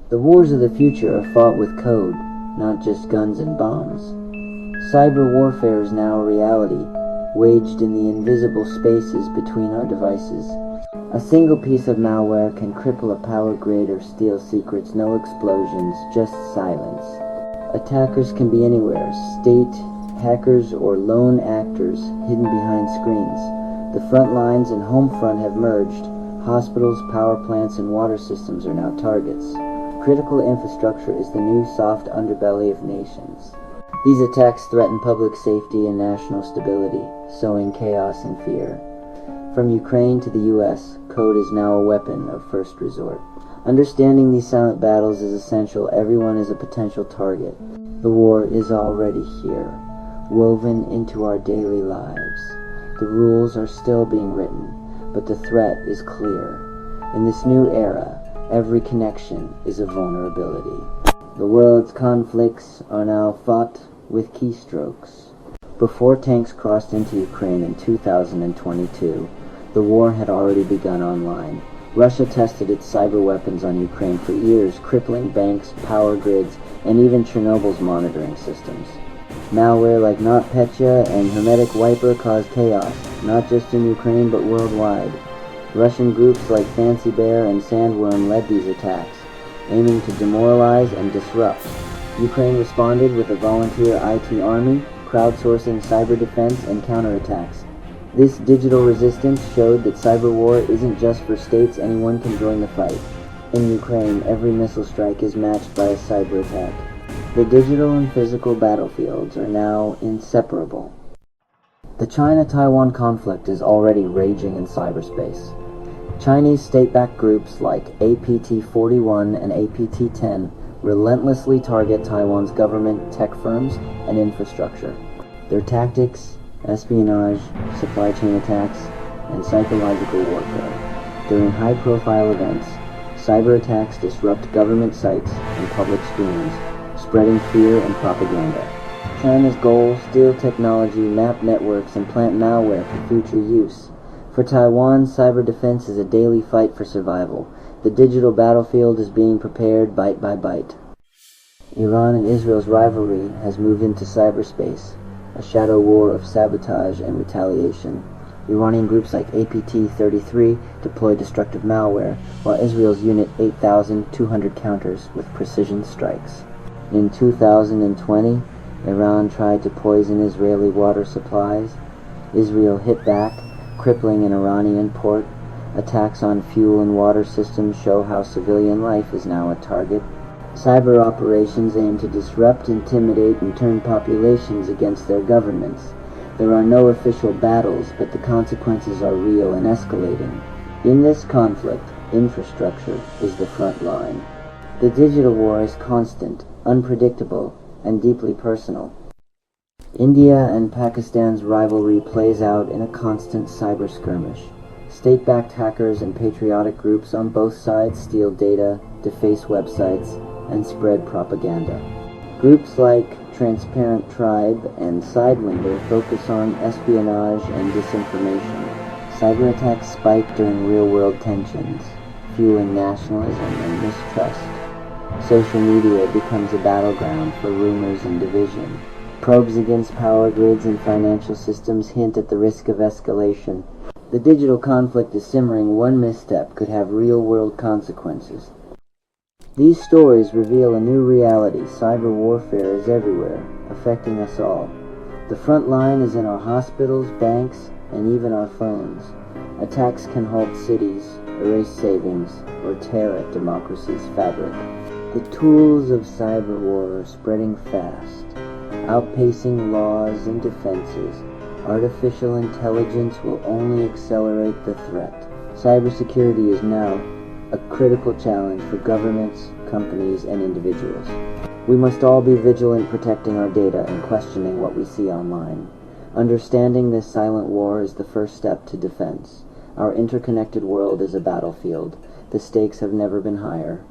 The wars of the future are fought with code, not just guns and bombs. Cyber warfare is now a reality, waged in the invisible spaces between our devices. A single piece of malware can cripple a power grid or steal secrets. No explosions, just silence. Attackers can be anywhere, state, hackers, or lone actors hidden behind screens. The front lines and home front have merged. Hospitals, power plants, and water systems are now targets. Critical infrastructure is the new soft underbelly of nations. These attacks threaten public safety and national stability, sowing chaos and fear. From Ukraine to the US, code is now a weapon of first resort. Understanding these silent battles is essential. Everyone is a potential target. The war is already here, woven into our daily lives. The rules are still being written, but the threat is clear. In this new era, every connection is a vulnerability. The world's conflicts are now fought with keystrokes. Before tanks crossed into Ukraine in 2022, the war had already begun online. Russia tested its cyber weapons on Ukraine for years, crippling banks, power grids, and even Chernobyl's monitoring systems. Malware like NotPetya and Hermetic Wiper caused chaos, not just in Ukraine but worldwide. Russian groups like Fancy Bear and Sandworm led these attacks, aiming to demoralize and disrupt. Ukraine responded with a volunteer IT army, crowdsourcing cyber defense and counterattacks. This digital resistance showed that cyber war isn't just for states. Anyone can join the fight. In Ukraine, every missile strike is matched by a cyber attack. The digital and physical battlefields are now inseparable. The China-Taiwan conflict is already raging in cyberspace. Chinese state-backed groups like APT-41 and APT-10 relentlessly target Taiwan's government, tech firms, and infrastructure. Their tactics: espionage, supply chain attacks, and psychological warfare. During high-profile events, cyber attacks disrupt government sites and public screens, spreading fear and propaganda. China's goal: steal technology, map networks, and plant malware for future use. For Taiwan, cyber defense is a daily fight for survival. The digital battlefield is being prepared bite by bite. Iran and Israel's rivalry has moved into cyberspace, a shadow war of sabotage and retaliation. Iranian groups like APT-33 deploy destructive malware, while Israel's Unit 8,200 counters with precision strikes. In 2020, Iran tried to poison Israeli water supplies. Israel hit back, crippling an Iranian port. Attacks on fuel and water systems show how civilian life is now a target. Cyber operations aim to disrupt, intimidate, and turn populations against their governments. There are no official battles, but the consequences are real and escalating. In this conflict, infrastructure is the front line. The digital war is constant, unpredictable, and deeply personal. India and Pakistan's rivalry plays out in a constant cyber skirmish. State-backed hackers and patriotic groups on both sides steal data, deface websites, and spread propaganda. Groups like Transparent Tribe and Sidewinder focus on espionage and disinformation. Cyber attacks spike during real-world tensions, fueling nationalism and mistrust. Social media becomes a battleground for rumors and division. Probes against power grids and financial systems hint at the risk of escalation. The digital conflict is simmering. One misstep could have real-world consequences. These stories reveal a new reality. Cyber warfare is everywhere, affecting us all. The front line is in our hospitals, banks, and even our phones. Attacks can halt cities, erase savings, or tear at democracy's fabric. The tools of cyber war are spreading fast, outpacing laws and defenses. Artificial intelligence will only accelerate the threat. Cybersecurity is now a critical challenge for governments, companies, and individuals. We must all be vigilant, protecting our data and questioning what we see online. Understanding this silent war is the first step to defense. Our interconnected world is a battlefield. The stakes have never been higher.